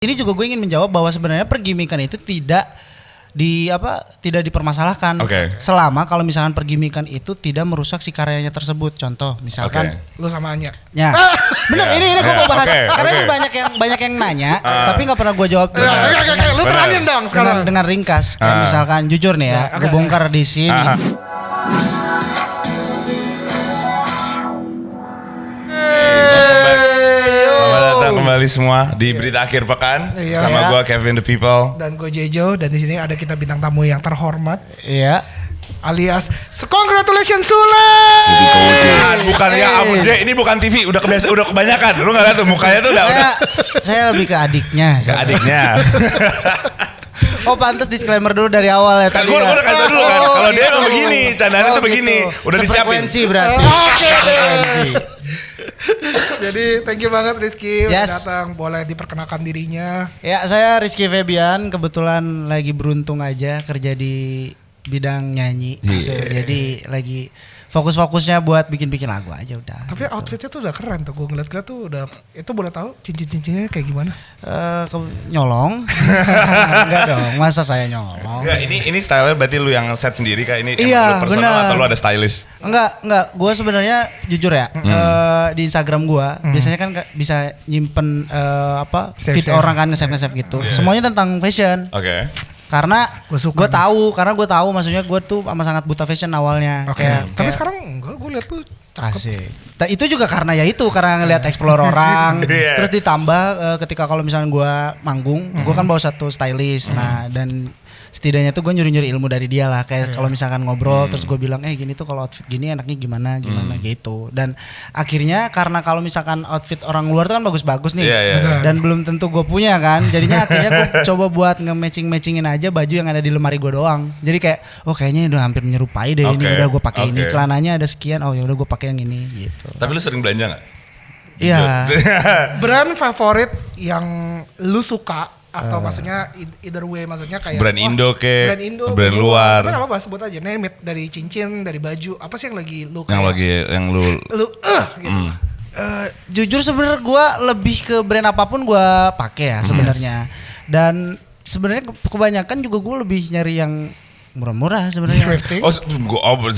Ini juga gue ingin menjawab bahwa sebenarnya pergimikan itu tidak dipermasalahkan. Selama kalau misalkan pergimikan itu tidak merusak si karyanya tersebut. Contoh misalkan lu sama Anya. Ya. Bener, ini gue mau bahas karena ini banyak yang nanya tapi nggak pernah gue jawab. Lu terangin dong sekarang dengan ringkas. Kayak misalkan jujur nih ya, gue bongkar di sini. Kembali semua di Berita Akhir Pekan sama gue Kevin the People dan gue Jejo, dan di sini ada kita bintang tamu yang terhormat. Iya. Alias congratulations Sule. Bukan ya Abu J, ini bukan TV, udah kebanyakan. Lu enggak lihat tuh mukanya tuh udah. Saya lebih ke adiknya. Oh pantas disclaimer dulu dari awal ya tadi. Gue udah kasih dulu kan. Kalau dia emang begini, candaan itu begini, udah disiapin. Frekuensi berarti. Jadi thank you banget Rizky udah Yes. datang. Boleh diperkenalkan dirinya. Ya, saya Rizky Febian, kebetulan lagi beruntung aja kerja di bidang nyanyi. Jadi lagi fokus-fokusnya buat bikin lagu aja udah. Tapi outfitnya tuh udah keren tuh. Gue ngeliat tuh udah. Itu boleh tahu cincin-cincinnya kayak gimana? Nyolong? Enggak dong, masa saya nyolong? Enggak, ini style berarti lu yang set sendiri kah ini? Iya, lu personal benar. atau lu ada stylist? Enggak. Gue sebenarnya jujur ya, di Instagram gue biasanya kan bisa nyimpen feed orang kan nge-save gitu. Semuanya tentang fashion. Oke. Karena gue tahu maksudnya gue tuh sangat buta fashion awalnya. Tapi sekarang enggak, gue liat tuh cakep. Asik. Nah, itu juga karena ngelihat explore orang. Terus ditambah ketika kalau misalnya gue manggung, gue kan bawa satu stylist. Nah, dan setidaknya tuh gue nyuri ilmu dari dia lah. Kayak kalau misalkan ngobrol terus gue bilang gini tuh kalau outfit gini enaknya gimana gitu. Dan akhirnya karena kalau misalkan outfit orang luar tuh kan bagus-bagus nih. Dan belum tentu gue punya kan. Jadinya akhirnya gue coba buat nge-matching-matchingin aja baju yang ada di lemari gue doang. Jadi kayak kayaknya udah hampir menyerupai deh ini, udah gue pakai ini. Celananya ada sekian, ya udah gue pakai yang ini gitu. Tapi lu sering belanja enggak? Iya. Brand favorit yang lu suka atau maksudnya either way, maksudnya kayak brand Indo ke brand luar. Apa apa sebut aja, name it, dari cincin, dari baju, apa sih yang lagi lu yang lu gitu. Jujur sebenarnya gue lebih ke brand apapun gue pakai ya sebenarnya. Dan sebenarnya kebanyakan juga gue lebih nyari yang murah-murah sebenarnya.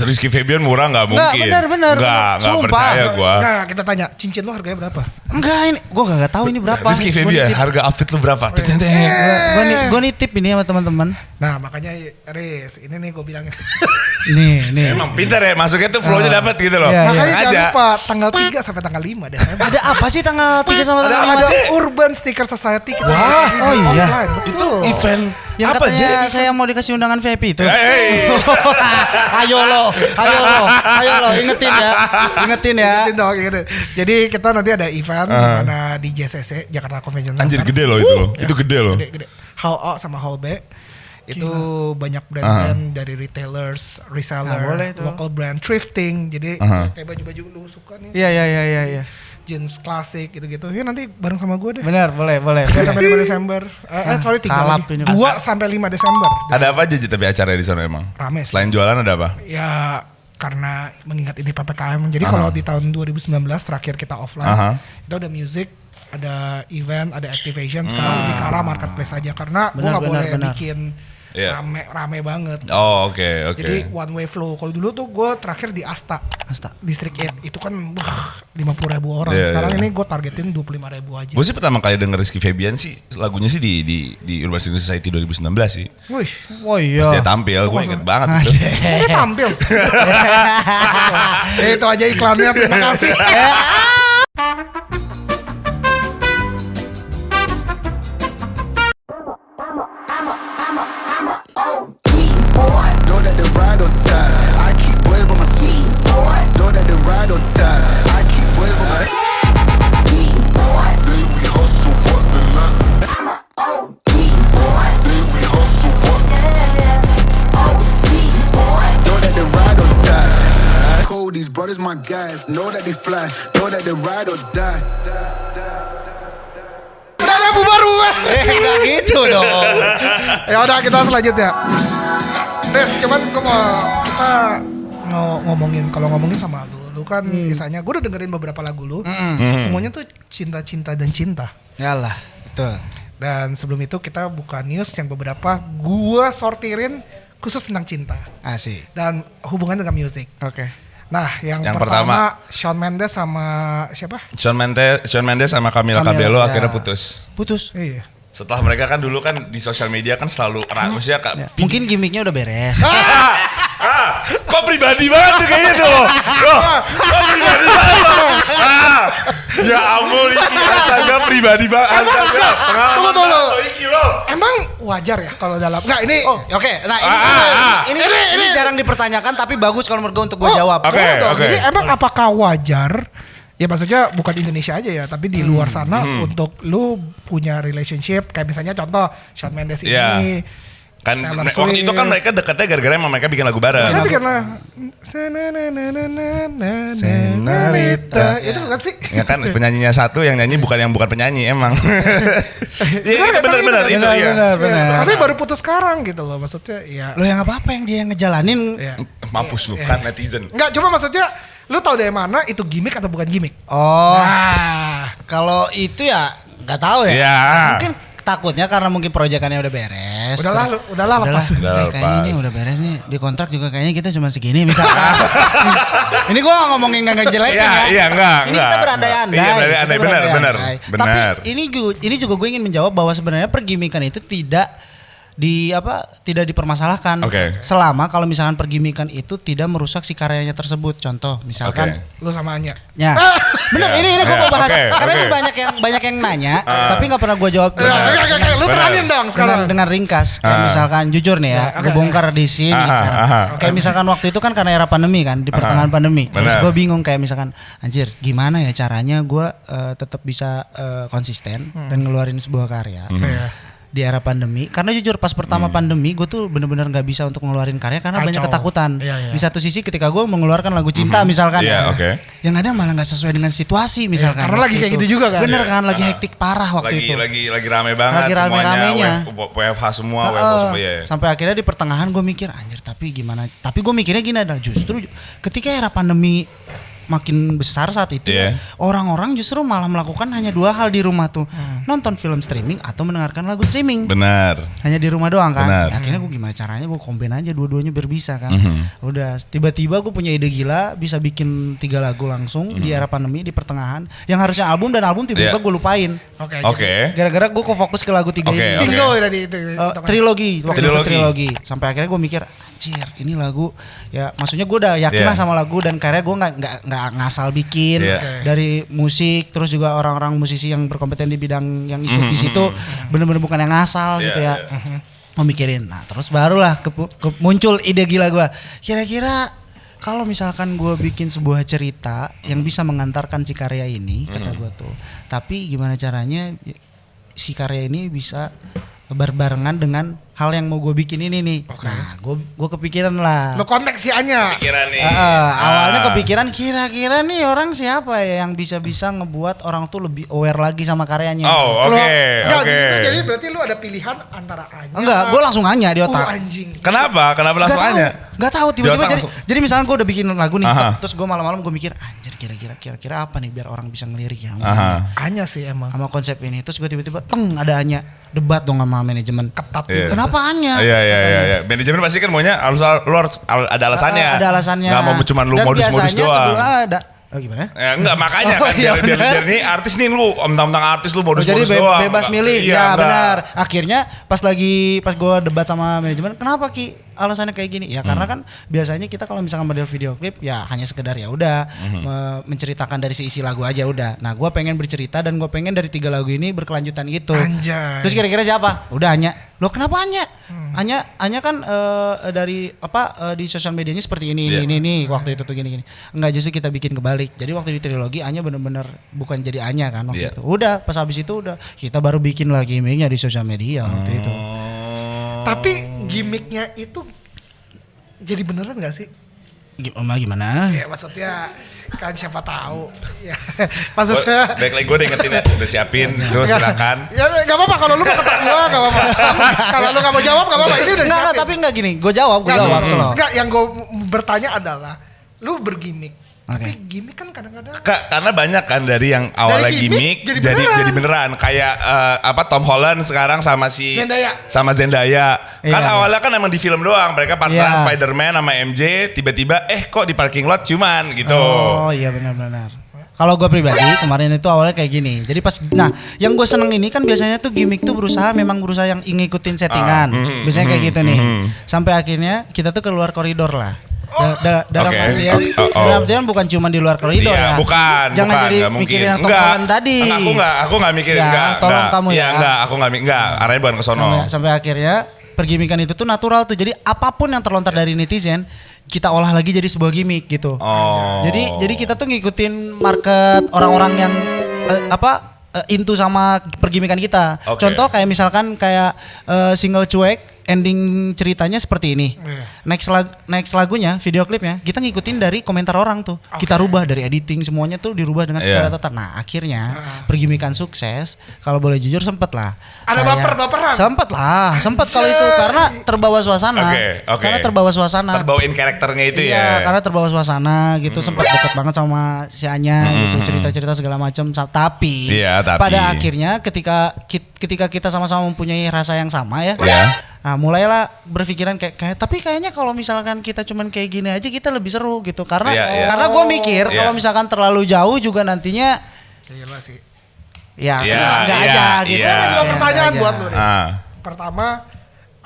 Rizky Febian murah nggak mungkin? Bener. Nggak percaya gue. Nggak, kita tanya cincin lo harganya berapa? Enggak, ini gue nggak tahu ini berapa. Rizky Febian, harga outfit lu berapa? Gue nitip ini sama teman-teman. Nah makanya Riz, ini nih gue bilangin. nih. Emang pintar ya, masuknya tuh flow-nya dapat gitu loh. Makanya jangan lupa tanggal 3 sampai tanggal 5 Desember. Ada apa sih tanggal 3 sampai tanggal 5? Ada Urban Sticker Society. Wah, iya. Itu event yang apa katanya aja? saya mau dikasih undangan VIP itu. Ayo lo, ingetin ya. Dong, gitu. Jadi kita nanti ada event di mana di JCC Jakarta Convention Center. Anjir gede loh itu loh. Itu gede loh. Gede. Hall A sama Hall B. Itu banyak brand-brand dari retailers, reseller, local brand, thrifting. Jadi kayak baju-baju lu suka nih. Iya. Jeans klasik gitu-gitu. Ya nanti bareng sama gue deh. Benar, boleh. 3 sampai 5 Desember. 3 lagi. 2 sampai 5 Desember. Ada apa aja tapi acara di sana emang? Rame. Selain jualan ada apa? Ya karena mengingat ini PPKM. Jadi kalau di tahun 2019 terakhir kita offline, itu ada music, ada event, ada activation. Sekarang lebih ke arah marketplace aja karena gue nggak boleh bikin rame banget. Oh oke. Jadi one way flow. Kalau dulu tuh gue terakhir di Asta District 8 itu kan 50.000 orang. Sekarang ini gue targetin 25.000 aja. Gue sih pertama kali denger Rizky Febian sih lagunya sih di Urban Sticker Society 2019 sih. Wih, pas dia tampil, gue inget banget itu. dia tampil. Itu aja iklannya. Terima kasih. These brothers my guys, know that they fly, know that they ride or die. Udah lagu baru. Enggak gitu dong. Ya udah kita selanjutnya. Des, cuman kita mau ngomongin sama lu kan kisahnya. Gue udah dengerin beberapa lagu lu. Semuanya tuh cinta dan cinta. Yalah, betul. Dan sebelum itu kita buka news yang beberapa gue sortirin khusus tentang cinta. Asik. Dan hubungan dengan musik. Oke. Nah, yang pertama, Shawn Mendes sama siapa? Shawn Mendes sama Camila Cabello akhirnya putus. Putus. Iya. Setelah mereka kan dulu kan di sosial media kan selalu maksudnya Mungkin gimmicknya udah beres. Kok pribadi banget tuh kayaknya tuh. Kok pribadi banget tuh. Ya ampun Iki, astaga pribadi banget. Astaga. Tunggu. Iki lo. Emang wajar ya kalau dalam enggak ini Oke. Nah, ini jarang dipertanyakan tapi bagus kalau menurut gue untuk gue jawab. Oke. Jadi emang apakah wajar? Ya maksudnya bukan di Indonesia aja ya, tapi di luar sana untuk lu punya relationship kayak misalnya contoh Shawn Mendes ini. Kan Taylor waktu itu kan mereka deketnya gara-gara emang mereka bikin lagu bareng. Kita bikin lah Senarita. Itu kan sih. Ya kan penyanyinya satu, yang nyanyi bukan penyanyi emang. Iya benar itu ya. Tapi baru putus sekarang gitu loh maksudnya ya. Lo yang apa yang dia ngejalanin. Mampus lu kan netizen. Enggak, cuma maksudnya lu tahu dari mana itu gimmick atau bukan gimmick? Oh. Nah, Kalau itu ya nggak tahu ya. Iya. Mungkin takutnya karena mungkin proyekannya udah beres. Udahlah lepas. Kayaknya ini udah beres nih. Di kontrak juga kayaknya kita cuma segini misalkan. Ini gue gak ngomongin gak ngejelekin ya. Iya enggak. Ini kita berandai-andai. Iya berandai benar. Tapi ini juga gue ingin menjawab bahwa sebenarnya pergimikan itu tidak dipermasalahkan. Selama kalau misalkan pergimikan itu tidak merusak si karyanya tersebut. Contoh misalkan lu sama Anya. Ya. Bener, ini gue mau bahas karena ini banyak yang nanya tapi nggak pernah gue jawab. Lu terangin dong sekarang. Dengan ringkas. Kayak misalkan jujur nih ya, gue bongkar di sini. Kayak misalkan waktu itu kan karena era pandemi kan, di pertengahan pandemi. Terus gue bingung kayak misalkan, anjir gimana ya caranya gue tetap bisa konsisten dan ngeluarin sebuah karya. Di era pandemi, karena jujur pas pertama pandemi gue tuh bener-bener nggak bisa untuk ngeluarin karya karena banyak ketakutan. Di satu sisi ketika gue mengeluarkan lagu cinta misalkan, yang ada malah nggak sesuai dengan situasi misalkan. Karena lagi kayak gitu juga kan. Bener kan, lagi hektik parah waktu itu. Lagi rame banget. Lagi rame-ramenya. WFH semua, Sampai akhirnya di pertengahan gue mikir, anjir tapi gimana? Tapi gue mikirnya gini adalah justru ketika era pandemi makin besar saat itu orang-orang justru malah melakukan hanya dua hal di rumah tuh, nonton film streaming atau mendengarkan lagu streaming. Benar. Hanya di rumah doang kan. Benar. Akhirnya gue gimana caranya gue combine aja dua-duanya biar bisa kan. Udah tiba-tiba gue punya ide gila bisa bikin 3 lagu langsung di era pandemi di pertengahan yang harusnya album tiba-tiba gue lupain. Oke. Gara-gara gue fokus ke lagu 3 ini. Single tadi itu. Trilogi. Sampai akhirnya gue mikir, anjir ini lagu ya maksudnya gue udah yakin lah sama lagu dan karya gue nggak ngasal bikin dari musik, terus juga orang-orang musisi yang berkompeten di bidang yang ikut di situ bener-bener bukan yang ngasal gitu ya. Mau mikirin, nah terus barulah muncul ide gila gue. Kira-kira kalau misalkan gue bikin sebuah cerita yang bisa mengantarkan si karya ini, kata gue tuh, tapi gimana caranya si karya ini bisa berbarengan dengan hal yang mau gue bikin ini nih. Nah, gue kepikiran lah. Lo konteks si Anya. Kepikiran nih. Awalnya kepikiran kira-kira nih orang siapa ya yang bisa ngebuat orang tuh lebih aware lagi sama karyanya. Oke. Jadi berarti lu ada pilihan antara Anya. Enggak, gue langsung Anya di otak. Anjing. Kenapa langsung Anya? Gak tahu tiba-tiba jadi misalnya gue udah bikin lagu nih, terus gue malam-malam gue mikir, anjir kira-kira apa nih biar orang bisa ngelirik ya. Anya sih emang. Sama konsep ini, terus gue tiba-tiba ada Anya, debat dong sama manajemen. Ketat. Kenapa Anya? Iya. Manajemen pasti kan maunya lu harus ada alasannya. Ada alasannya. Gak mau cuma lu modus-modus doang. Sebelum ada. Oh gimana? Ya enggak makanya kan biar nih artis nih lu mentang-mentang artis lu modus-modus jadi doang. Bebas milih. Ya benar. Akhirnya pas gue debat sama manajemen, kenapa Ki alasannya kayak gini? Ya karena kan biasanya kita kalau misalkan model video klip ya hanya sekedar ya udah menceritakan dari si isi lagu aja udah. Nah, gue pengen bercerita dan gue pengen dari 3 lagu ini berkelanjutan gitu. Anjay. Terus kira-kira siapa? Udah Anya. Loh kenapa Anya? Anya kan dari di sosial medianya seperti ini waktu itu tuh gini. Enggak, justru kita bikin kebalik. Jadi waktu di trilogi Anya benar-benar bukan jadi Anya kan waktu itu. Udah pas habis itu udah kita baru bikin lagi gimmicknya di sosial media waktu itu. Tapi gimmicknya itu jadi beneran gak sih? Gimana? Ya maksudnya kan siapa tahu. Ya, maksudnya. Baik lagi gue udah ingetin ya, udah siapin, tuh silakan. Ya gak apa-apa kalau lu mau ketok gua gak apa-apa. Kalau lu gak mau jawab gak apa-apa. Ini udah siapin. Enggak, tapi enggak gini. Gue jawab. Enggak, yang gue bertanya adalah lu bergimmick. Tapi gimmick kan kadang-kadang Karena banyak kan dari yang awalnya Dari gimmick gimmick jadi jadi beneran. Kayak Tom Holland sekarang sama Zendaya. Kan Iya. awalnya kan emang di film doang. Mereka partneran Iya. Spider-Man sama MJ, tiba-tiba kok di parking lot cuman gitu. Oh iya benar-benar. Kalau gue pribadi kemarin itu awalnya kayak gini. Jadi yang gue seneng ini kan biasanya tuh gimmick tuh berusaha yang ngikutin settingan. Biasanya kayak gitu nih. Sampai akhirnya kita tuh keluar koridor lah. Dalam artian bukan cuma di luar koridor Iya, ya. bukan. Jangan jadi nggak mungkin. mikirin yang Tom Holland tadi. Aku nggak mikirin. Ya, enggak. tolong kamu ya. Enggak, aku nggak. Arahnya bukan ke sono. Sampai akhirnya pergimikan itu tuh natural tuh. Jadi apapun yang terlontar dari netizen kita olah lagi jadi sebuah gimmick gitu. Oh. Jadi kita tuh ngikutin market orang-orang yang into sama pergimikan kita. Okay. Contoh kayak misalkan single cuek ending ceritanya seperti ini. Next lagunya, video klipnya kita ngikutin dari komentar orang tuh. Kita rubah dari editing semuanya tuh dirubah dengan secara total. Nah, akhirnya pergimikan sukses. Kalau boleh jujur sempet lah. Ada baper-baperan. Sempet kalau itu karena terbawa suasana. Oke. Karena terbawa suasana. Terbawain karakternya itu Iya, ya. karena terbawa suasana gitu, sempat deket banget sama si Anya gitu, cerita-cerita segala macam. Tapi pada akhirnya ketika kita sama-sama mempunyai rasa yang sama ya. Nah, mulailah berpikiran kayak tapi kayaknya kalau misalkan kita cuman kayak gini aja kita lebih seru gitu. Karena gue mikir kalau misalkan terlalu jauh juga nantinya gila sih. Ya, enggak aja gitu. Ada dua pertanyaan buat lu. Pertama,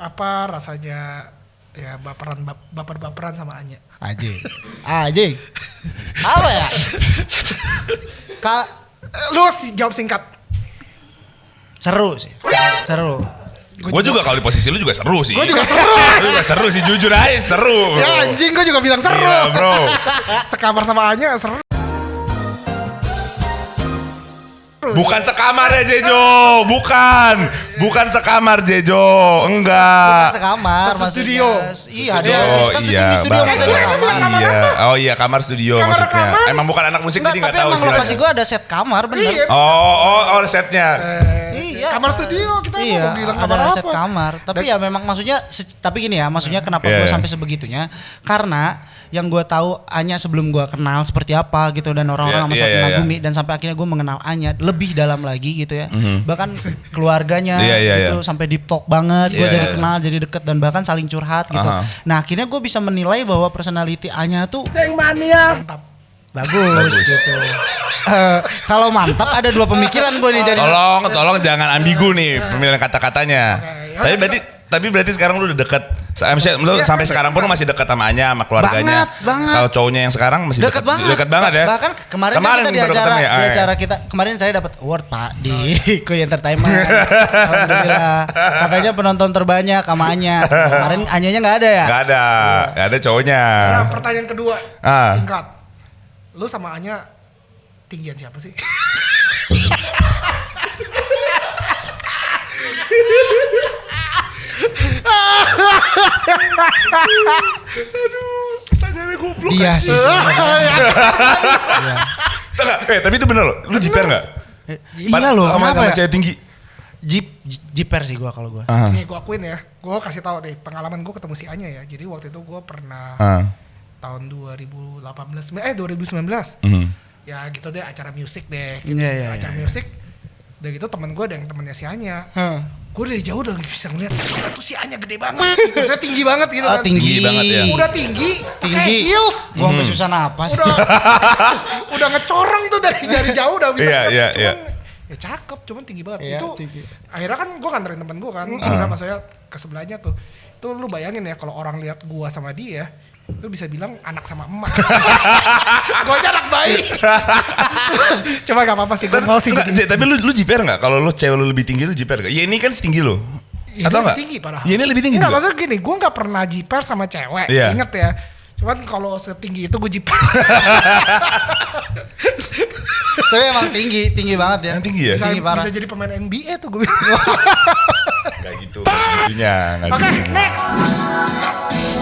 apa rasanya ya baper-baperan sama Anya? Anjing. Apa ya? Lu jawab singkat. Seru sih. Seru. Gue juga kalau di posisi lu juga seru sih. Gue juga seru. Lu juga seru sih, jujur aja seru. Ya anjing, gue juga bilang seru. Gila, bro. Sekamar sama Anya seru. Bukan sekamar ya Jejo, bukan sekamar Jejo, enggak. Bukan sekamar, Satu maksudnya. studio. Iya dong, kan syuting di studio masa di kamar. Iya, oh iya kamar studio maksudnya. Emang bukan anak musik jadi nggak Tapi tahu emang istilahnya. lokasi gue ada set kamar bener. Iya. Oh setnya. Iya. Kamar studio kita Iya, mau bilang kamar ada apa? set kamar. Tapi ya memang maksudnya, tapi gini ya, maksudnya kenapa gue sampai sebegitunya? Karena yang gue tahu Anya sebelum gue kenal seperti apa gitu dan orang-orang sama saat mengagumi dan sampai akhirnya gue mengenal Anya lebih dalam lagi gitu ya. Bahkan keluarganya gitu sampai deep talk banget. Gue jadi kenal, jadi deket dan bahkan saling curhat gitu. Nah akhirnya gue bisa menilai bahwa personality Anya tuh mantap. Bagus gitu. Kalau mantap ada dua pemikiran gue nih jadi. Tolong jangan ambigu nih pemilihan kata-katanya. Tapi berarti sekarang lu udah deket. Sampai sekarang pun lu masih deket sama Anya, sama keluarganya. Banget. Kalau cowoknya yang sekarang masih deket banget ya. Bahkan kemarin kita di acara kita kemarin saya dapat award Pak di Koi Entertainment. Alhamdulillah. Katanya penonton terbanyak sama Anya. Kemarin Anyanya nggak ada ya? Nggak ada cowoknya. Nah, pertanyaan kedua singkat. Lu sama Anya tinggian siapa sih? Pertanyaannya goblok. Dia sih. Tapi itu bener loh. Lu jiper nggak? Iya loh. Kenapa ya? Cewek tinggi. Jiper sih gua kalau gua. Nih gua akuin ya. Gua kasih tahu deh pengalaman gua ketemu si Anya ya. Jadi waktu itu gua pernah tahun 2019. Ya gitu deh acara musik deh. Gitu. Acara musik. Udah gitu teman gue ada yang temennya si Anya. Gue dari jauh udah bisa ngeliat tuh si Anya gede banget. Gitu. Saya tinggi banget gitu kan. Tinggi banget ya. Udah tinggi. Heels. Gua sampai susah napas. Udah ngecorong tuh dari jauh udah bisa. Iya. Ya cakep, cuman tinggi banget. Iya, Itu tinggi. akhirnya kan gue nganterin temen gue kan. Udah mas saya ke sebelahnya tuh. Itu lu bayangin ya kalau orang lihat gue sama dia itu bisa bilang anak sama emak. Gue aja anak baik. Coba gak apa-apa sih, gue mau sih. Tapi lu jiper nggak? Kalau lu cewek lu lebih tinggi lu jiper nggak? Ya ini kan setinggi lo. Atau nggak? Tinggi parah. Ya ini lebih tinggi nggak, juga. maksudnya gini, gue gak pernah jiper sama cewek. Iya. Ingat ya. Cuman kalau setinggi itu gue jiper. Tapi emang tinggi banget ya. Tinggi ya? Tinggi parah. Bisa jadi pemain NBA tuh gue bilang. Gak gitu, gak segitunya. Oke, next.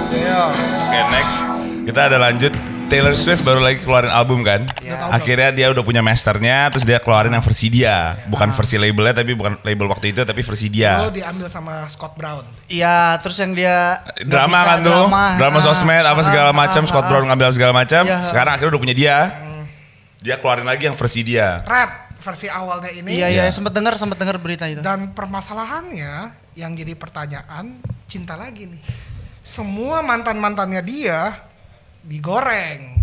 Oke, next. Kita ada lanjut Taylor Swift baru lagi keluarin album kan. Akhirnya dia udah punya masternya, terus dia keluarin yang versi dia, bukan versi labelnya, tapi bukan label waktu itu, tapi versi dia. Itu diambil sama Scott Brown. Iya, terus yang dia Drama kan tuh, drama sosmed apa segala macam, Scott Brown ngambil segala macam. Sekarang akhirnya udah punya dia. Dia keluarin lagi yang versi dia. Rap versi awalnya ini. Iya, sempet dengar berita itu. Dan permasalahannya yang jadi pertanyaan, cinta lagi nih. Semua mantan-mantannya dia digoreng.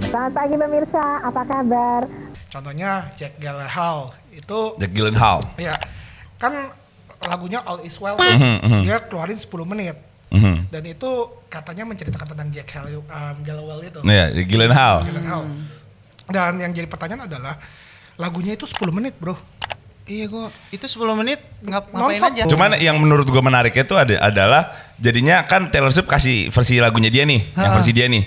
Selamat pagi pemirsa, apa kabar? Contohnya Jack Gyllenhaal itu. Jack Gyllenhaal. Ya, kan lagunya All Is Well dia keluarin 10 menit. Dan itu katanya menceritakan tentang Jack Gyllenhaal itu. Iya, Gyllenhaal. Dan yang jadi pertanyaan adalah lagunya itu 10 menit, bro. Iya, gua itu 10 menit ngapain Non-stop. aja. Cuman yang menurut gue menariknya itu adalah jadinya kan Taylor Swift kasih versi lagunya dia nih, yang versi dia nih.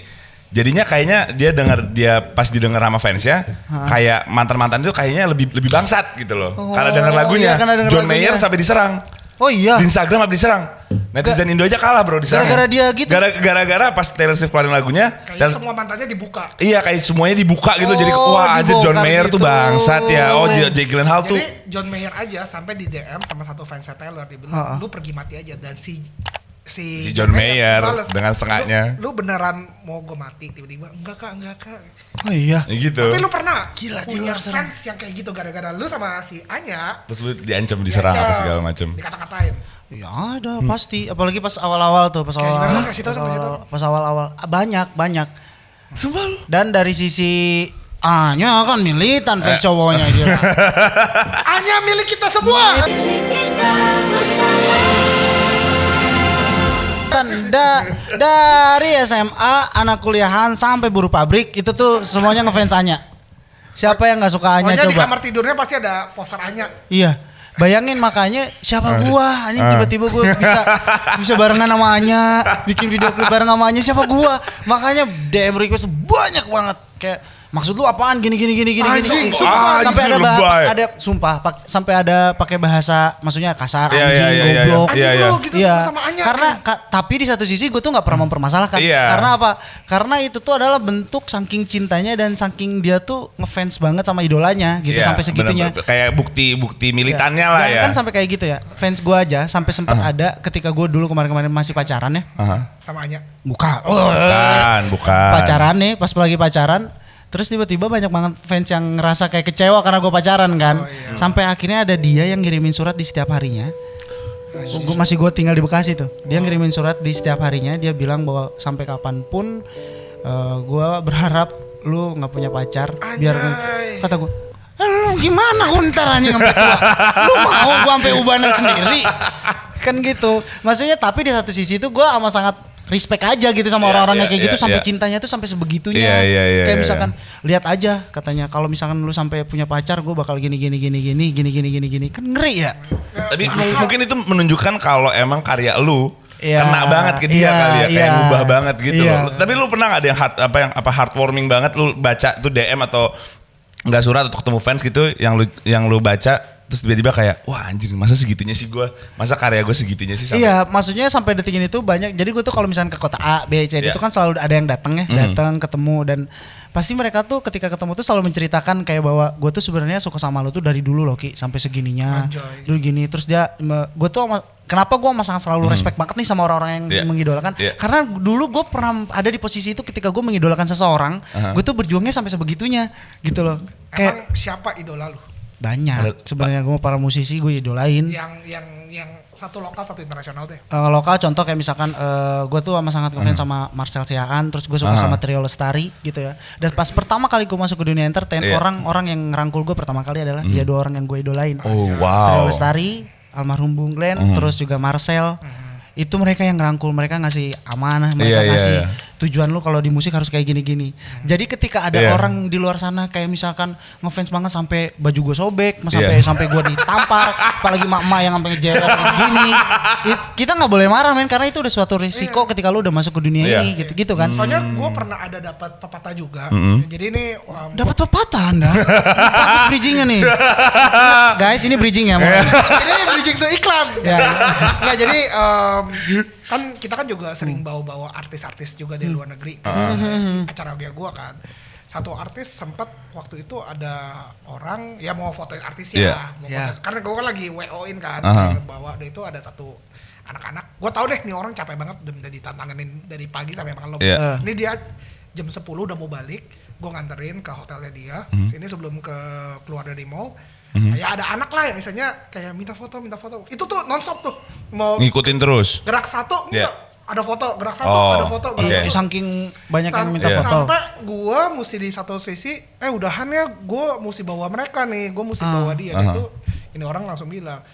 Jadinya kayaknya dia pas didengar sama fansnya, kayak mantan-mantan itu kayaknya lebih bangsat gitu loh. Karena denger lagunya, karena denger John lagunya. Mayer sampai diserang. Oh iya. Di Instagram habis diserang. Netizen Indo aja kalah bro diserang. Gara-gara dia gitu? Gara-gara pas Taylor Swift keluarin lagunya. Kayaknya semua mantannya dibuka. Iya kayak semuanya dibuka gitu. Jadi Oh, wah anjir John dibongkar Mayer tuh gitu. bangsat ya. Oh Jake Gyllenhaal tuh. Jadi John Mayer aja sampai di DM sama satu fansnya Taylor, dia bilang lu pergi mati aja. Dan si John Mayer bales, dengan sengatnya. Lu beneran mau gue mati? Tiba-tiba enggak kak. Oh iya. Ya gitu. Tapi lu pernah Gila, di punya luar serem. fans yang kayak gitu gara-gara lu sama si Anya Terus lu diancam diserang apa segala macam. dikata-katain. Ya ada pasti, apalagi pas awal-awal tuh, pas gimana? Kasih tahu, pas awal-awal banyak. Sumpah lu. Dan dari sisi Anya kan militan fans cowoknya gila. Anya milik kita semua. Dan dari SMA, anak kuliahan sampai buruh pabrik itu tuh semuanya ngefans Anya. Siapa yang nggak suka Anya Pokoknya di coba? kamar tidurnya pasti ada poster Anya. Iya. Bayangin makanya siapa gua anjing tiba-tiba gua bisa barengan sama Anya, bikin video klip bareng sama Anya, siapa gua? Makanya DM request banyak banget kayak maksud lu apaan gini. Anjing, sumpah. Sampai Anjing, ada lebay. sampai ada pakai bahasa maksudnya kasar Iya, anjing iya, iya, goblok. iya. Anjing lu gitu Iya, sama Anya. karena tapi di satu sisi gue tuh nggak pernah mempermasalahkan. Iya. Karena apa? Karena itu tuh adalah bentuk saking cintanya dan saking dia tuh ngefans banget sama idolanya gitu Iya, sampai segitunya. bener-bener. Kayak bukti militannya lah Dan ya. kan sampai kayak gitu ya. Fans gue aja sampai sempat ada ketika gue dulu kemarin masih pacaran ya. Sama Anya. Bukan. Pacaran nih, pas lagi pacaran. Terus tiba-tiba banyak banget fans yang ngerasa kayak kecewa karena gue pacaran kan. Sampai akhirnya ada dia yang ngirimin surat di setiap harinya. Gue tinggal di Bekasi tuh. Dia ngirimin surat di setiap harinya. Dia bilang bahwa sampai kapanpun gue berharap lu nggak punya pacar. Biar kata gue, gimana gue ntar aja sampai tua? Lu mau gue sampai ubanan sendiri? Kan gitu. Maksudnya tapi di satu sisi tuh gue sama sangat respect aja gitu sama orang-orang yang kayak gitu sampai cintanya tuh sampai sebegitunya. Kayak misalkan lihat aja katanya kalau misalkan lu sampai punya pacar gue bakal gini kan ngeri ya. Tadi mungkin itu menunjukkan kalau emang karya lu Iya, kena banget ke dia kali ya, kayak iya. ngubah banget gitu. Iya. Tapi lu pernah nggak ada yang heartwarming banget lu baca tuh DM atau nggak surat atau ketemu fans gitu yang lu baca terus tiba-tiba kayak wah anjir masa segitunya sih gue, masa karya gue segitunya sih sampai. Iya, maksudnya sampai detik ini tuh banyak. Jadi gue tuh kalau misalnya ke kota A, B, C, D itu kan selalu ada yang datang ya, datang ketemu dan pasti mereka tuh ketika ketemu tuh selalu menceritakan kayak bahwa gue tuh sebenarnya suka sama lo tuh dari dulu loh Ki sampai segininya. Dulu gini terus dia gue tuh kenapa gue sangat selalu respect banget nih sama orang-orang yang mengidolakan karena dulu gue pernah ada di posisi itu ketika gue mengidolakan seseorang, gue tuh berjuangnya sampai sebegitunya gitu loh. Emang siapa idola lu? Banyak sebenarnya gue para musisi gue idolain. Yang satu lokal satu internasional deh. Lokal contoh kayak misalkan gue tuh sangat ngefans sama Marcel Siaan, terus gue suka sama Trio Lestari gitu ya. Dan pas pertama kali gue masuk ke dunia entertain, orang-orang yang ngerangkul gue pertama kali adalah dia dua orang yang gue idolain. Oh wow. Trio Lestari, almarhum Bung Glenn, terus juga Marcel. Itu mereka yang ngerangkul, mereka ngasih amanah, mereka ngasih tujuan lu kalau di musik harus kayak gini-gini. Jadi ketika ada orang di luar sana kayak misalkan ngefans banget sampai baju gue sobek, sampai gue ditampar, apalagi mak-mak yang sampai ngejewer gini. Kita nggak boleh marah men karena itu udah suatu risiko ketika lu udah masuk ke dunia ini gitu kan. Soalnya gue pernah ada dapat pepatah juga. Jadi ini Dapat pepatah Anda. Bagus bridgingnya nih. Guys, ini bridging ya. ini bridging tuh iklan. Ya. Nggak, jadi kan kita kan juga sering bawa-bawa artis-artis juga dari luar negeri ke acara gue kan. Satu artis sempat waktu itu ada orang ya mau fotoin artisnya, karena gue kan lagi WO-in kan, bawa itu ada satu anak-anak. Gue tahu deh nih orang capek banget udah ditantangin dari pagi sampai malam. Ini dia jam 10 udah mau balik, gue nganterin ke hotelnya dia. Ini sebelum keluar dari mall. Ya ada anak lah yang misalnya kayak minta foto. Itu tuh nonstop tuh. Mau ngikutin terus. Gerak satu, ada foto, gerak satu, ada foto. Saking banyak yang minta foto. Sampai gue mesti di satu sisi, udahan ya gue mesti bawa mereka nih, gue mesti bawa dia gitu. Ini orang langsung bilang,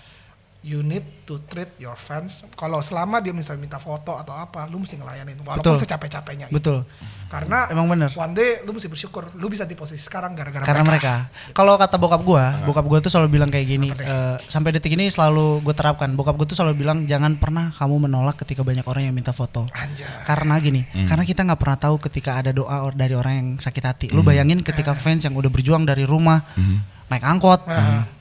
you need to treat your fans. Kalau selama dia misalnya minta foto atau apa, lu mesti ngelayanin walaupun secapek-capeknya. Betul. Karena emang bener. One day lu mesti bersyukur, lu bisa di posisi sekarang gara-gara mereka. Kalau kata bokap gua tuh selalu bilang kayak gini. Sampai detik ini selalu gue terapkan. Bokap gua tuh selalu bilang jangan pernah kamu menolak ketika banyak orang yang minta foto. Karena gini, karena kita nggak pernah tahu ketika ada doa dari orang yang sakit hati. Lu bayangin ketika fans yang udah berjuang dari rumah. Naik angkot,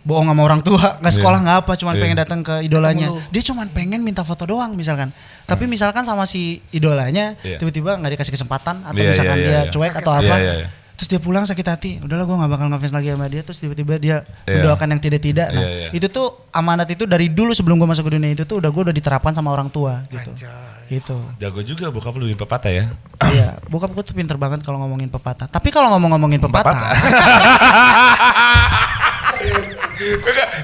bohong sama orang tua, nggak sekolah nggak apa, cuman pengen datang ke idolanya. Dia cuman pengen minta foto doang misalkan. Tapi misalkan sama si idolanya tiba-tiba nggak dikasih kesempatan atau misalkan dia cuek atau apa, terus dia pulang sakit hati. Udahlah gue nggak bakal ngefans lagi sama dia. Terus tiba-tiba dia mendoakan yang tidak-tidak. Nah itu tuh amanat itu dari dulu sebelum gue masuk ke dunia itu tuh gue udah diterapkan sama orang tua gitu. Gitu. Jago juga bokap lu di pepatah ya. Iya, bokap gue tuh pinter banget kalau ngomongin pepatah. Tapi kalau ngomongin pepatah.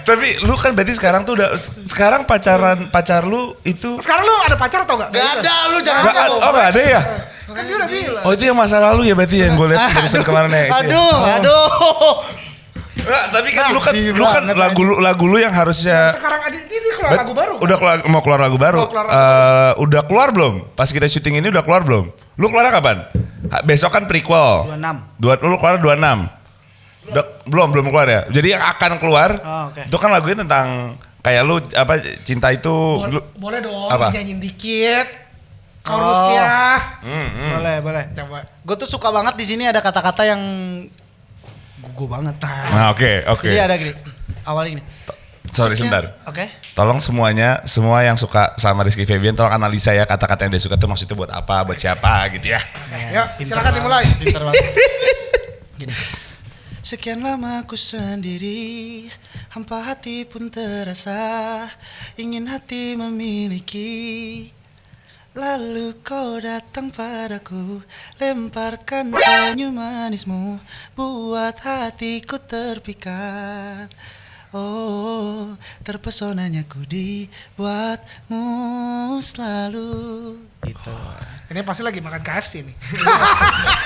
Tapi lu kan berarti sekarang tuh sekarang pacar lu itu. Sekarang lu ada pacar atau enggak? Gak ada, lu jangan. Gak ada ya? Kan dia udah bilang. Oh itu yang masa lalu ya berarti yang gue lihat terusan kemarin ya. Aduh. Nggak, tapi kan lu kan lagu lu yang harusnya. Sekarang ini keluar lagu baru. Udah mau keluar lagu baru. Udah keluar belum? Pas kita syuting ini udah keluar belum? Lu keluar kapan? Besok kan prequel. 26. Lu keluar 26. Belum keluar ya. Jadi yang akan keluar itu kan lagunya tentang kayak lu apa cinta itu. Boleh dong. Apa? Nyanyiin dikit. Chorusnya. Boleh. Coba. Gue tuh suka banget di sini ada kata-kata yang gugu banget. Nah, oke. Jadi ada gini. Awalnya gini. Sorry sebentar. Oke. Tolong semua yang suka sama Rizky Febian tolong analisa ya kata-kata yang dia suka tuh maksudnya buat apa, buat siapa gitu ya. Ya, silakan dimulai. Pinter banget. Gini. Sekian lama aku sendiri, hampa hati pun terasa, ingin hati memiliki. Lalu kau datang padaku, lemparkan senyum manismu, buat hatiku terpikat. Oh, terpesonanya ku dibuatmu selalu. Gitu. Ini pasti lagi makan KFC nih.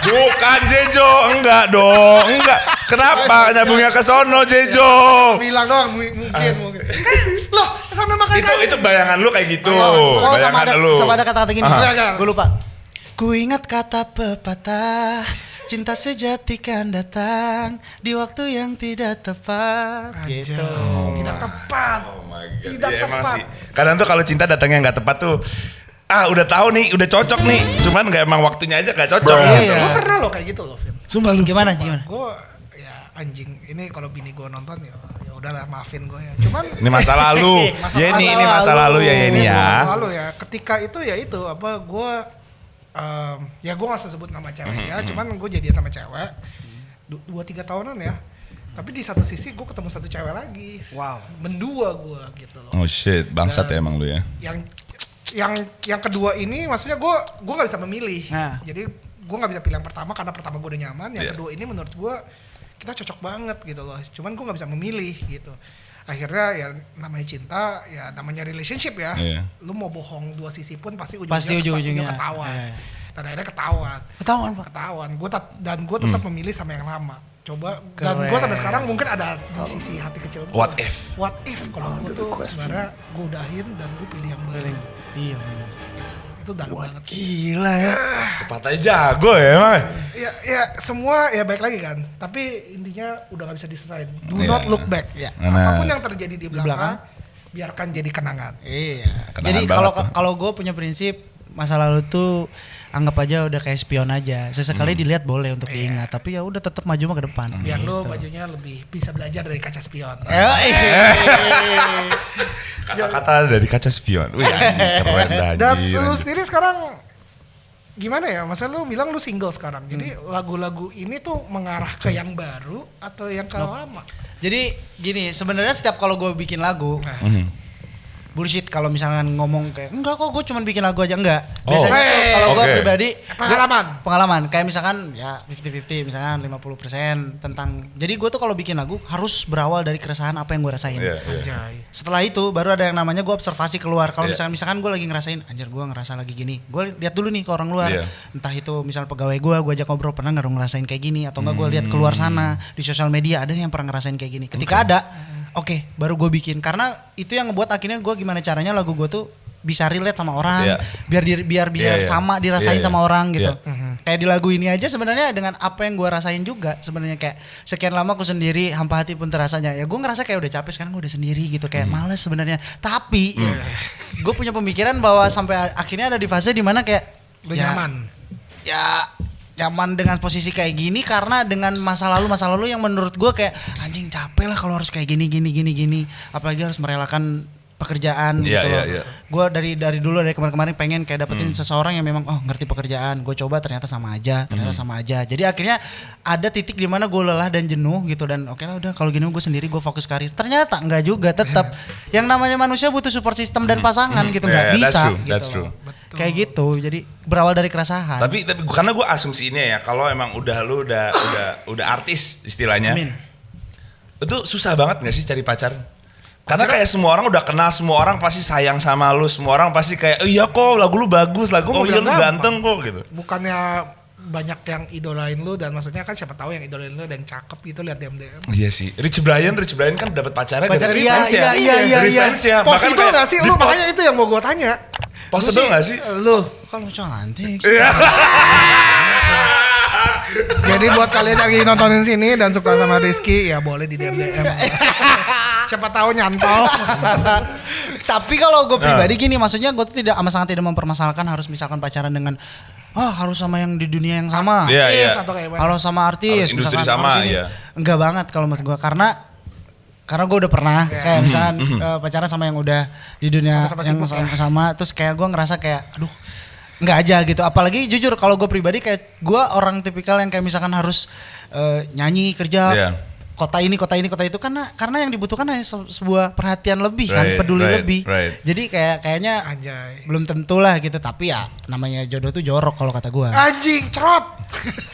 Bukan Jejo, enggak dong, enggak. Kenapa nyambungnya ke sono Jejo? Bilang doang mungkin. Loh, sampai makan KFC. Itu bayangan lu kayak gitu. Sama ada kata-kata gini. Gue lupa. Ku ingat kata pepatah, cinta sejati kan datang di waktu yang tidak tepat. Gitu. Tidak tepat. Oh my God. Tidak tepat. Emang sih. Kadang tuh kalau cinta datangnya nggak tepat tuh, udah tahu nih, udah cocok nih. Cuman nggak emang waktunya aja nggak cocok. Iya. Gue pernah loh kayak gitu loh, Vin. Sumpah lu gimana? Gue ya anjing. Ini kalau bini gue nonton ya udahlah maafin gue ya. Cuman ini masa lalu. Ini masa lalu ya ini ya. Masa lalu ya. Ketika itu ya itu apa gue ya gue gak usah sebut nama ceweknya, cuman gue jadian sama cewek 2-3 tahunan ya. Tapi di satu sisi gue ketemu satu cewek lagi. Wow. Mendua gue gitu loh. Oh shit, bangsat ya emang lu ya. Yang kedua ini maksudnya gue nggak bisa memilih. Nah. Jadi gue nggak bisa pilih yang pertama karena pertama gue udah nyaman. Yang kedua ini menurut gue kita cocok banget gitu loh. Cuman gue nggak bisa memilih gitu. Akhirnya ya namanya cinta, ya namanya relationship ya. Lu mau bohong dua sisi pun pasti ujung-ujungnya ketahuan. Dan akhirnya ketahuan. Gue tetap memilih sama yang lama. Coba. Dan gue sampai sekarang mungkin ada di sisi hati kecil gue. What if kalau gue tuh sebenarnya gue udahin dan gue pilih yang baru. Iya benar. Itu dalam banget sih. Gila ya. Pepatahnya jago ya emang. Ya semua ya baik lagi kan. Tapi intinya udah gak bisa diselesain. Do not look back. Ya. Apapun yang terjadi di belakang, biarkan jadi kenangan. Iya. Jadi kalau gue punya prinsip masa lalu tuh anggap aja udah kayak spion aja. Sesekali dilihat boleh untuk diingat, tapi ya udah tetap maju mah ke depan. Biar lu majunya lebih bisa belajar dari kaca spion. Kata-kata dari kaca spion. Wih, keren dah. Dan lu sendiri sekarang gimana ya? Masa lu bilang lu single sekarang. Jadi lagu-lagu ini tuh mengarah ke yang baru atau yang ke lama? Jadi gini, sebenarnya setiap kalau gue bikin lagu, bullshit kalau misalkan ngomong kayak enggak kok gue cuma bikin lagu aja, enggak. Biasanya tuh kalau gue pribadi pengalaman kayak misalkan ya 50-50 misalkan 50% tentang, jadi gue tuh kalau bikin lagu harus berawal dari keresahan apa yang gue rasain. Setelah itu baru ada yang namanya gue observasi keluar. Kalau misalkan gue lagi ngerasain anjir gue ngerasa lagi gini, gue lihat dulu nih ke orang luar. Entah itu misal pegawai gue ajak ngobrol, pernah nggak ngerasain kayak gini, atau enggak gue lihat keluar sana di sosial media ada yang pernah ngerasain kayak gini. Ketika ada Oke, baru gue bikin, karena itu yang ngebuat akhirnya gue gimana caranya lagu gue tuh bisa relate sama orang, biar sama dirasain sama orang gitu. Kayak di lagu ini aja sebenarnya dengan apa yang gue rasain juga sebenarnya, kayak sekian lama aku sendiri, hampa hati pun terasanya. Ya gue ngerasa kayak udah capek sekarang, gue udah sendiri gitu, kayak males sebenarnya. Tapi gue punya pemikiran bahwa sampai akhirnya ada di fase dimana kayak udah nyaman. Ya nyaman dengan posisi kayak gini karena dengan masa lalu yang menurut gue kayak anjing capek lah kalau harus kayak gini, apalagi harus merelakan pekerjaan gitu loh. Gue dari dulu dari kemarin pengen kayak dapetin seseorang yang memang ngerti pekerjaan. Gue coba ternyata sama aja. Jadi akhirnya ada titik di mana gue lelah dan jenuh gitu, dan oke lah udah kalau gini gue sendiri, gue fokus karir. Ternyata enggak juga, tetap yang namanya manusia butuh support system dan pasangan gitu, nggak bisa. That's true. Kayak gitu. Jadi berawal dari keresahan. Tapi karena gue asumsinya ya, kalau emang lu udah artis istilahnya. Amin. Itu susah banget nggak sih cari pacar? Karena kayak semua orang udah kenal, semua orang pasti sayang sama lu, semua orang pasti kayak iya kok lagu lu bagus, lu ganteng kok gitu. Bukannya banyak yang idolain lu, dan maksudnya kan siapa tahu yang idolain lu dan cakep gitu, lihat DM. Iya sih. Rich Brian kan dapat pacarnya dari fans ya. Iya. Ya. Possible nggak sih? Lu makanya itu yang mau gue tanya. Possible nggak sih? Lu kalau cantik. Jadi buat kalian yang lagi nontonin sini dan suka sama Rizky, ya boleh di DM. Siapa tahu nyantol. Tapi kalau gue pribadi gini, maksudnya gue tuh sangat tidak mempermasalahkan harus misalkan pacaran dengan harus sama yang di dunia yang sama. Kalau sama artis, harus industri sama ya. Enggak banget kalau menurut gue, karena gue udah pernah kayak misalkan pacaran sama yang udah di dunia yang sama, terus kayak gue ngerasa kayak aduh nggak aja gitu. Apalagi jujur kalau gue pribadi kayak gue orang tipikal yang kayak misalkan harus nyanyi, kerja kota ini itu, karena yang dibutuhkan hanya sebuah perhatian lebih kan, peduli lebih. Jadi kayaknya belum tentu lah gitu. Tapi ya namanya jodoh tuh jorok kalau kata gue. Anjing cerot.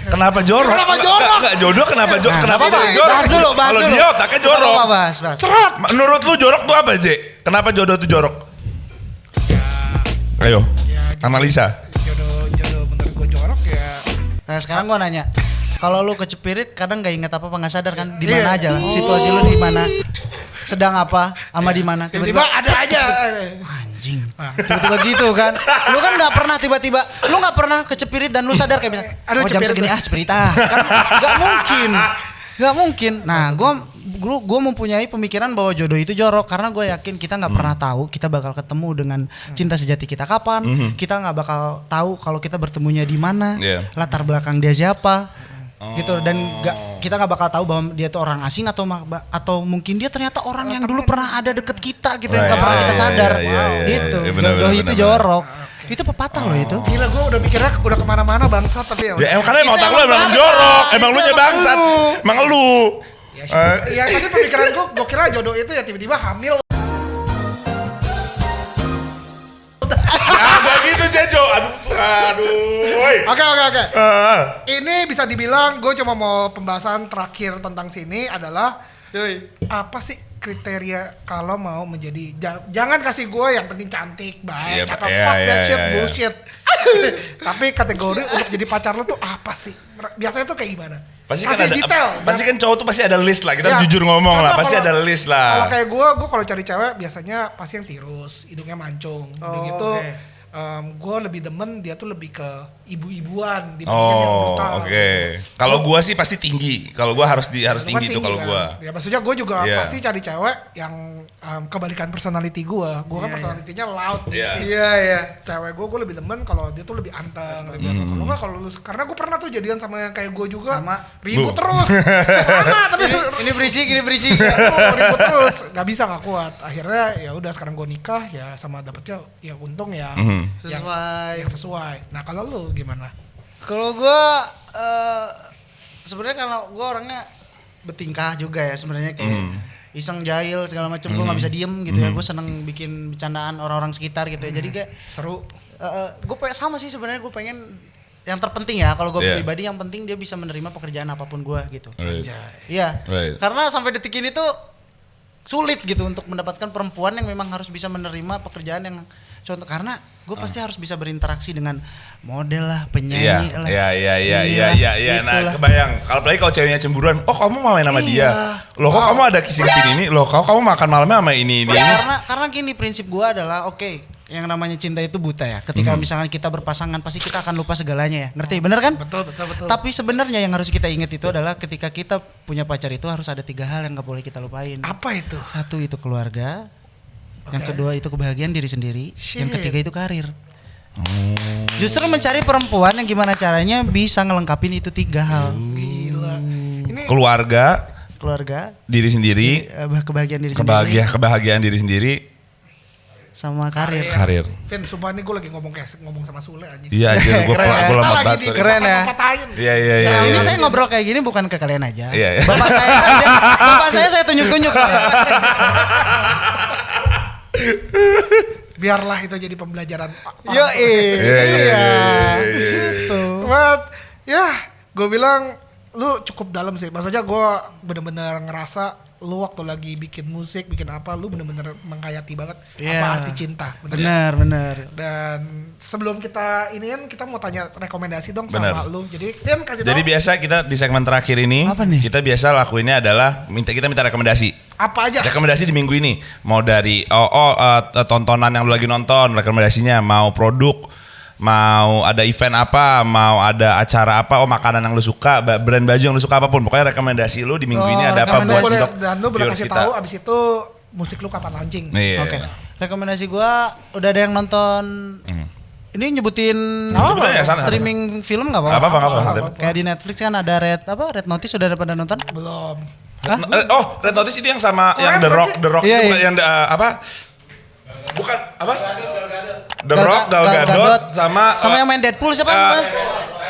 Kenapa jorok? Enggak jodoh kenapa jorok? Kenapa jorok? Bahas dulu. Kalau dia otaknya jorok. Bahas. Cerot. Menurut lu jorok tuh apa, J? Kenapa jodoh tuh jorok? Ayo. Analisa. Jodoh menurut gue jorok ya. Nah, sekarang gue nanya. Kalau lu kecepirit kadang nggak ingat apa nggak sadar kan di mana aja lah. Situasi lu di mana, sedang apa, sama di mana. Tiba-tiba ada aja. Anjing. Tiba-tiba gitu kan. Lu kan nggak pernah tiba-tiba. Lu nggak pernah kecepirit dan lu sadar kayak misalnya, jam segini cepirit kan nggak mungkin. Nah, gue mempunyai pemikiran bahwa jodoh itu jorok karena gue yakin kita nggak pernah tahu kita bakal ketemu dengan cinta sejati kita kapan. Kita nggak bakal tahu kalau kita bertemunya di mana, latar belakang dia siapa. Gitu, dan kita nggak bakal tahu bahwa dia tuh orang asing atau mungkin dia ternyata orang yang dulu pernah ada deket kita gitu, yang nggak pernah kita sadar. Gitu. Jodoh itu jorok. Itu pepatah loh itu. Gila, gue udah mikirnya udah kemana-mana bangsat, tapi ya karena emang otak lu emang jorok, emang lu nya bangsat, emang lu. Ya tadi pemikiran gue kira jodoh itu ya tiba-tiba hamil. Gak gitu Jejo, aduh. Oke. Ini bisa dibilang gue cuma mau pembahasan terakhir tentang sini adalah apa sih kriteria kalau mau menjadi, jangan kasih gue yang penting cantik, baik, cakep, fuck that shit, bullshit. Tapi kategori untuk jadi pacar lo tuh apa sih? Biasanya tuh kayak gimana? Pasti kan ada detail. Pasti kan cowok tuh pasti ada list lah. Kita jujur ngomong lah, pasti ada list lah. Kalau kayak gue kalau cari cewek biasanya pasti yang tirus, hidungnya mancung, gitu. gue lebih demen dia tuh lebih ke ibu-ibuan dibandingin yang brutal. Oke. Kalau gue sih pasti tinggi. Kalau gue harus Lu kan tinggi tuh kalau kan? gue. Ya maksudnya gue juga Iya. pasti cari cewek yang kebalikan personality gue. Gue kan personality-nya loud Iya. sih. Iya. Cewek gue lebih demen kalau dia tuh lebih anteng, lebih apa. Kalau nggak kalau lu, karena gue pernah tuh jadian sama yang kayak gue juga. Sama. Ribut Bu. terus. Sama tapi Ini berisik. ribut terus, nggak bisa nggak kuat. Akhirnya ya udah sekarang gue nikah ya sama dapetnya ya untung ya yang sesuai. Nah kalau lu gimana? Kalau gue sebenarnya karena gue orangnya bertingkah juga ya sebenarnya kayak iseng jahil segala macam, gue nggak bisa diem gitu ya. Gue seneng bikin bercandaan orang-orang sekitar gitu ya. Jadi kayak Seru. gue pengen sama sih sebenarnya, gue pengen yang terpenting ya kalau gue Yeah. pribadi yang penting dia bisa menerima pekerjaan apapun gue gitu. Right. Iya. Right. Karena sampai detik ini tuh sulit gitu untuk mendapatkan perempuan yang memang harus bisa menerima pekerjaan yang contoh, karena gue pasti harus bisa berinteraksi dengan model lah, penyanyi lah. Iya. Nah, kebayang. Kalau apalagi kalau ceweknya cemburuan, oh kamu mau main sama dia. Loh kok kamu ada kissing ini? Loh kok kamu makan malamnya sama ini. Karena gini prinsip gue adalah oke, yang namanya cinta itu buta ya. Ketika misalkan kita berpasangan pasti kita akan lupa segalanya ya. Ngerti? Bener kan? Betul. Tapi sebenarnya yang harus kita ingat itu adalah ketika kita punya pacar itu harus ada 3 hal yang gak boleh kita lupain. Apa itu? 1 itu keluarga, yang kedua itu kebahagiaan diri sendiri, yang ketiga itu karir. Justru mencari perempuan yang gimana caranya bisa ngelengkapin itu 3 hal. Gila. Ini Keluarga, diri sendiri, kebahagiaan diri sendiri, kebahagiaan diri sendiri, sama karir. karir. Vin, sumpah ini gue lagi ngomong sama Sule aja. Iya aja, gue Keren ya. lemot Lagi banget. di sorry. Keren ya. patahin. Iya. Nah, ini saya ngobrol kayak gini bukan ke kalian aja. Iya. Bapak saya tunjuk-tunjuk saya. Biarlah itu jadi pembelajaran. Yo, Iya. Gitu. But ya, gue bilang lu cukup dalam sih. Maksudnya gue bener-bener ngerasa lu waktu lagi bikin musik, bikin apa, lu bener-bener menghayati banget apa arti cinta. Bener. Dan sebelum kita iniin, kita mau tanya rekomendasi dong Bener. sama lu. Jadi Vin kasih Jadi tahu biasa kita di segmen terakhir ini, Apa nih? kita biasa lakuinnya adalah kita minta rekomendasi. apa aja. Rekomendasi di minggu ini, mau dari tontonan yang lu lagi nonton, rekomendasinya mau produk, mau ada event apa, mau ada acara apa, makanan yang lu suka, brand baju yang lu suka apapun, pokoknya rekomendasi lu di minggu ini ada apa buat Boleh, untuk dan lu boleh viewers kasih kita. tahu abis itu musik lu kapan launching. Iya. Oke. Rekomendasi gua udah ada yang nonton. Ini nyebutin Sebenarnya ya, sana. streaming film nggak Nggak apa-apa? apa-apa. Kayak di Netflix kan ada Red Notice, udah pada nonton? Belum. Red Notice itu yang sama yang Red The Rock Iya, itu bukan iya. yang apa? Bukan apa? The Rock, Gal Gadot sama yang main Deadpool siapa?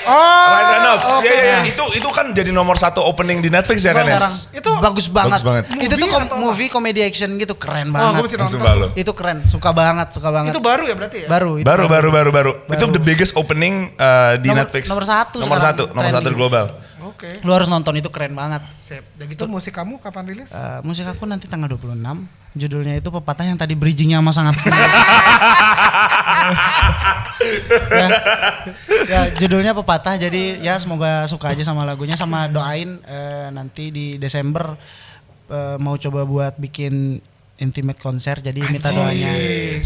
Ryan Reynolds. Iya, itu kan jadi nomor 1 opening di Netflix ya kan ya? Sekarang. Itu bagus banget. bagus banget. Itu tuh Movie atau apa? movie comedy action gitu, keren Oh, gue banget. mesti nonton. Sumpah lo. Itu keren, suka banget. Itu baru ya berarti ya? Baru. Baru. Itu the biggest opening di Netflix. nomor satu Nomor sekarang, 1 di trending. global. Oke. Lu harus nonton, itu keren banget. Sip. Dan gitu musik kamu kapan rilis? Musik aku nanti tanggal 26. Judulnya itu pepatah yang tadi bridgingnya sama sangat ya, judulnya pepatah. Jadi ya semoga suka aja sama lagunya, sama doain nanti di Desember mau coba buat bikin intimate konser, jadi minta doanya.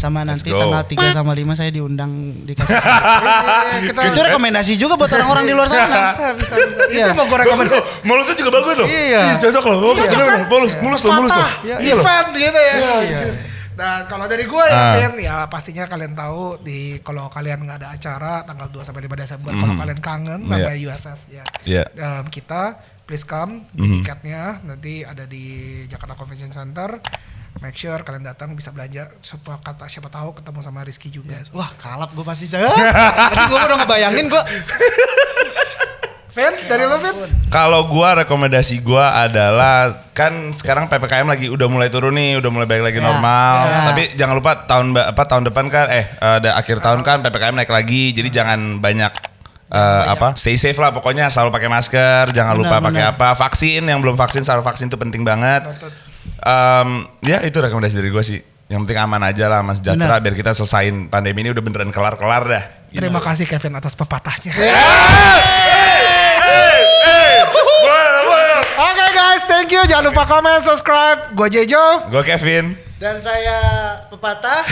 Sama nanti go. tanggal 3 sama 5 saya diundang dikasih. Kita Itu rekomendasi juga buat orang-orang di luar sana. bisa. Iya. Itu mau gue rekomendasi. Mulusnya juga bagus loh. Iya. Cocok loh. Bener. Mulus loh. Event gitu ya. Iya. Dan kalau dari gue ya Vin, ya pastinya kalian tahu kalau kalian nggak ada acara tanggal 2 sampai 5 Desember, kalau kalian kangen sama USS ya. Iya. Kita please come, tiketnya nanti ada di Jakarta Convention Center. Make sure kalian datang bisa belanja, siapa tahu ketemu sama Rizky juga. Wah, kalap gue pasti saya. Tadi gue udah ngebayangin gue. Vin, dari lo Vin? Kalau gua rekomendasi gua adalah kan sekarang PPKM lagi udah mulai turun nih, udah mulai balik lagi normal. Tapi jangan lupa tahun depan kan ada akhir tahun kan PPKM naik lagi. Jadi jangan banyak stay safe lah pokoknya, selalu pakai masker, jangan lupa pakai apa, vaksin, yang belum vaksin selalu vaksin itu penting banget. Ya itu rekomendasi dari gue sih. Yang penting aman aja lah, Mas sejahtera, biar kita selesain pandemi ini udah beneran kelar dah. Terima kasih Kevin atas pepatahnya. Oke guys, thank you. Jangan lupa komen, subscribe. Gue Jejo. Gue Kevin. Dan saya pepatah.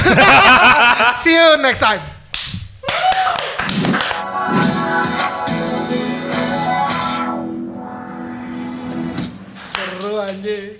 See you next time. Seru anjing.